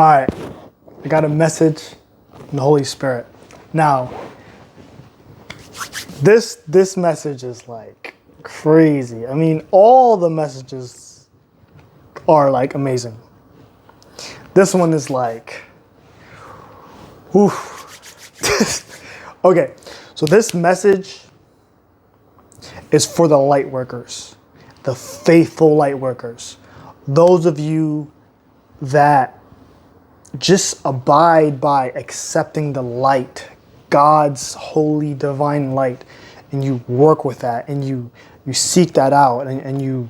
All right, I got a message from the Holy Spirit. Now, this message is like crazy. I mean, all the messages are like amazing. This one is like, whew. Okay, so this message is for the light workers, the faithful light workers. Those of you that just abide by accepting the light, God's holy divine light, and you work with that, and you seek that out, and you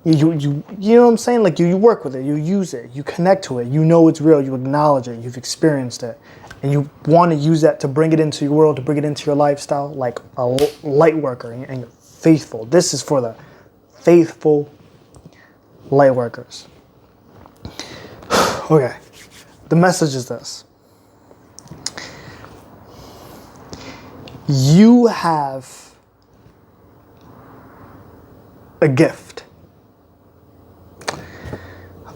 know what I'm saying? Like you work with it, you use it, you connect to it, you know it's real, you acknowledge it, you've experienced it, and you want to use that to bring it into your world, to bring it into your lifestyle, like a light worker, and you're faithful. This is for the faithful light workers. Okay, the message is this. You have a gift.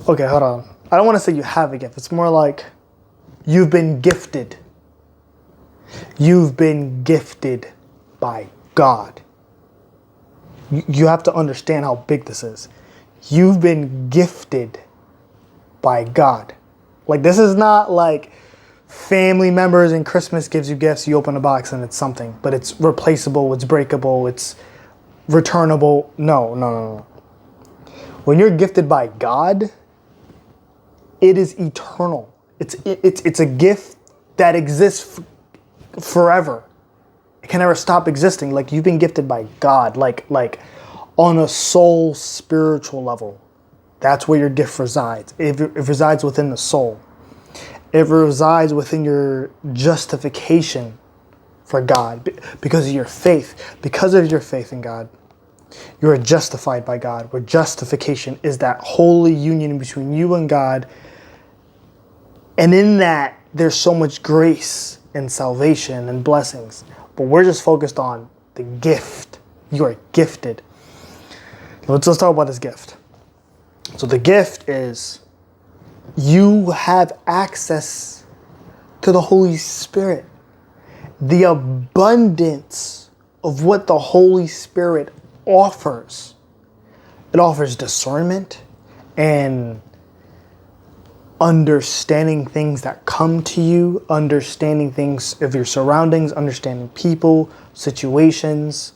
Okay, hold on. I don't want to say you have a gift. It's more like you've been gifted. You've been gifted by God. You have to understand how big this is. You've been gifted by God. Like, this is not like family members and Christmas gives you gifts, you open a box and it's something, but it's replaceable, it's breakable, it's returnable. No. When you're gifted by God, it is eternal. It's a gift that exists forever. It can never stop existing. Like, you've been gifted by God, like on a soul spiritual level. That's where your gift resides. It resides within the soul. It resides within your justification for God because of your faith. Because of your faith in God, you are justified by God. Where justification is that holy union between you and God. And in that, there's so much grace and salvation and blessings. But we're just focused on the gift. You are gifted. Let's talk about this gift. So the gift is you have access to the Holy Spirit. The abundance of what the Holy Spirit offers. It offers discernment and understanding things that come to you, understanding things of your surroundings, understanding people, situations,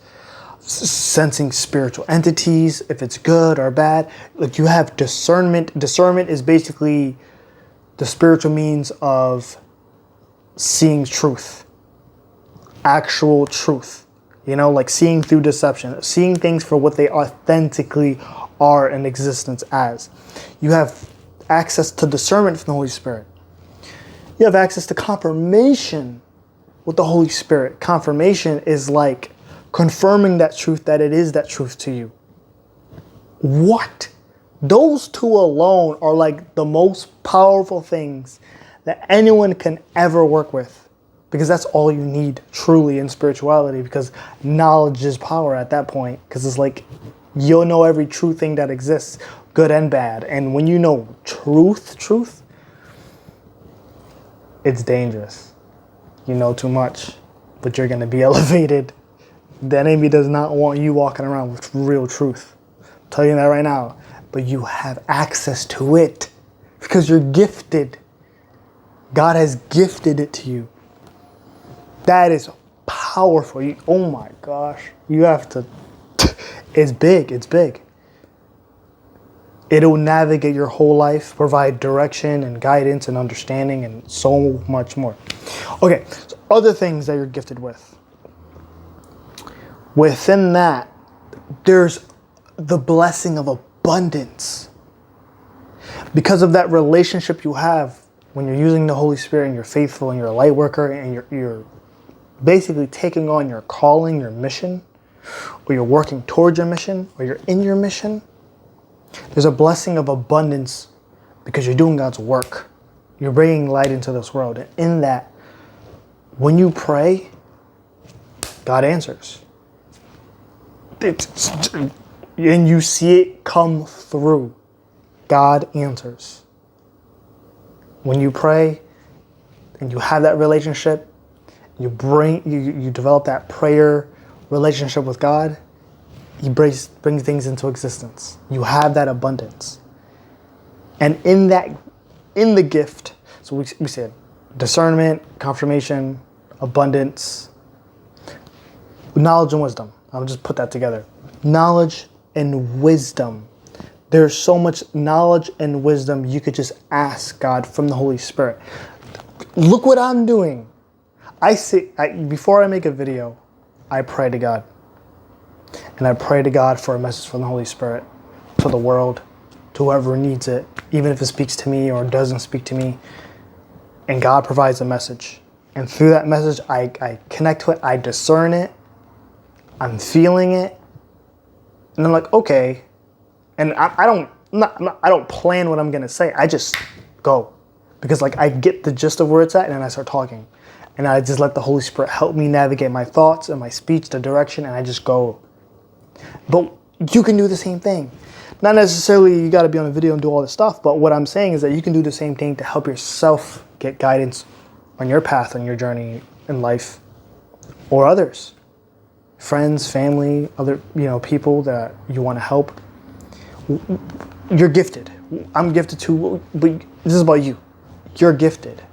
sensing spiritual entities, if it's good or bad. Like, you have discernment. Discernment is basically the spiritual means of seeing truth, actual truth, like seeing through deception, seeing things for what they authentically are in existence as. You have access to discernment from the Holy Spirit. You have access to confirmation with the Holy Spirit. Confirmation is like confirming that truth, that it is that truth to you. What? Those two alone are like the most powerful things that anyone can ever work with, because that's all you need truly in spirituality, because knowledge is power at that point, because it's like you'll know every true thing that exists, good and bad. And when you know truth, it's dangerous. You know too much, but you're going to be elevated. The enemy does not want you walking around with real truth. I'm telling you that right now. But you have access to it because you're gifted. God has gifted it to you. That is powerful. Oh my gosh. You have to. It's big. It's big. It'll navigate your whole life, provide direction and guidance and understanding and so much more. Okay, so other things that you're gifted with. Within that, there's the blessing of abundance. Because of that relationship you have when you're using the Holy Spirit and you're faithful and you're a light worker and you're basically taking on your calling, your mission, or you're working towards your mission, or you're in your mission, there's a blessing of abundance because you're doing God's work. You're bringing light into this world. And in that, when you pray, God answers. And you see it come through. God answers. When you pray and you have that relationship, you develop that prayer relationship with God, He brings things into existence. You have that abundance. And in the gift, so we said discernment, confirmation, abundance, knowledge and wisdom. I'll just put that together. Knowledge and wisdom. There's so much knowledge and wisdom you could just ask God from the Holy Spirit. Look what I'm doing. Before I make a video, I pray to God. And I pray to God for a message from the Holy Spirit to the world, to whoever needs it, even if it speaks to me or doesn't speak to me. And God provides a message. And through that message, I connect to it, I discern it, I'm feeling it, and I'm like, okay. And I don't plan what I'm gonna say. I just go, because like I get the gist of where it's at, and then I start talking, and I just let the Holy Spirit help me navigate my thoughts and my speech, the direction, and I just go. But you can do the same thing. Not necessarily you got to be on a video and do all this stuff, but what I'm saying is that you can do the same thing to help yourself get guidance on your path, on your journey in life, or others. Friends, family, other people that you want to help. You're gifted. I'm gifted too, but this is about you. You're gifted.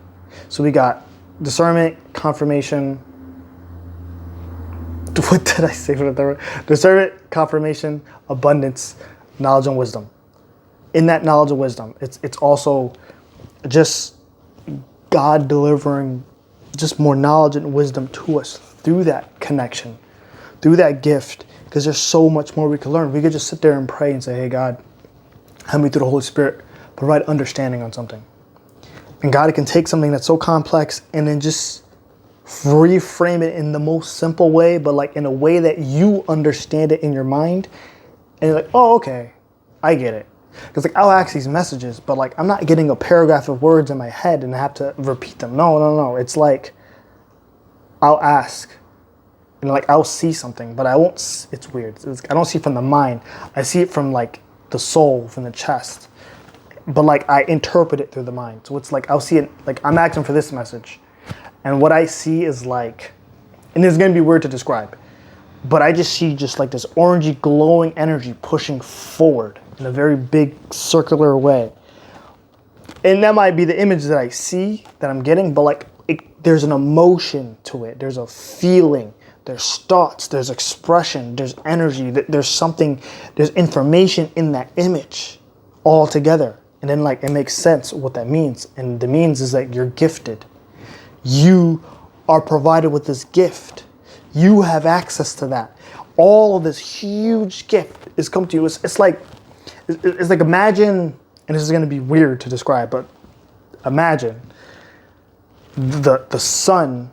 So we got discernment, confirmation. What did I say for the third one? Discernment, confirmation, abundance, knowledge and wisdom. In that knowledge and wisdom, it's also just God delivering just more knowledge and wisdom to us through that connection, through that gift, because there's so much more we can learn. We could just sit there and pray and say, hey, God, help me through the Holy Spirit, provide understanding on something. And God can take something that's so complex and then just reframe it in the most simple way, but like in a way that you understand it in your mind. And you're like, oh, okay, I get it. Because like I'll ask these messages, but like I'm not getting a paragraph of words in my head and I have to repeat them. No. It's like I'll ask and like I'll see something, but I won't. It's weird. I don't see it from the mind. I see it from like the soul, from the chest. But like I interpret it through the mind. So it's like I'll see it. Like I'm asking for this message, and what I see is like, and it's gonna be weird to describe, but I just see just like this orangey glowing energy pushing forward in a very big circular way. And that might be the image that I see, that I'm getting, but like there's an emotion to it. There's a feeling, there's thoughts, there's expression, there's energy, there's something, there's information in that image all together. And then like it makes sense what that means. And the means is that you're gifted. You are provided with this gift. You have access to that. All of this huge gift is come to you. It's like imagine, and this is going to be weird to describe, but imagine the sun,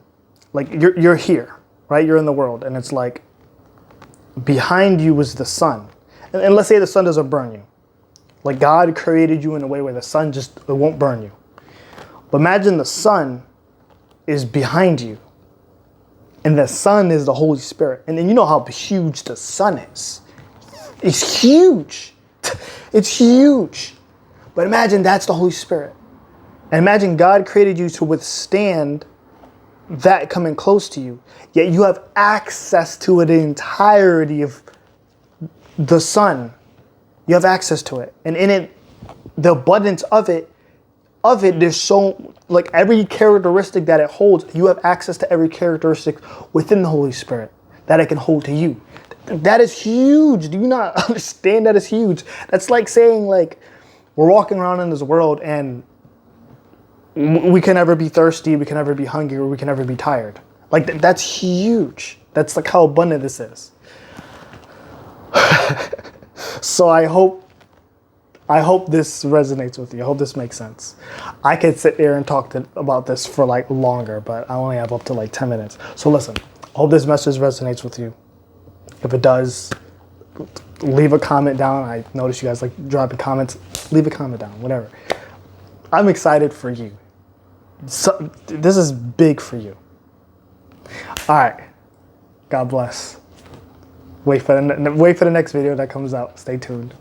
like you're here, right? You're in the world, and it's like behind you is the sun. And let's say the sun doesn't burn you. Like God created you in a way where the sun it won't burn you. But imagine the sun is behind you, and the sun is the Holy Spirit. And then you know how huge the sun is. It's huge. It's huge. But imagine that's the Holy Spirit. And imagine God created you to withstand that coming close to you. Yet you have access to the entirety of the sun. You have access to it. And in it, the abundance of it, there's so, like every characteristic that it holds, you have access to every characteristic within the Holy Spirit that it can hold to you. That is huge. Do you not understand that is huge? That's like saying like we're walking around in this world and we can never be thirsty, we can never be hungry, or we can never be tired. Like that's huge. That's like how abundant this is. So I hope this resonates with you. I hope this makes sense. I could sit there and talk about this for like longer, but I only have up to like 10 minutes. So listen, I hope this message resonates with you. If it does, leave a comment down. I notice you guys like dropping comments. Leave a comment down, whatever. I'm excited for you. So, this is big for you. All right. God bless. Wait for the next video that comes out. Stay tuned.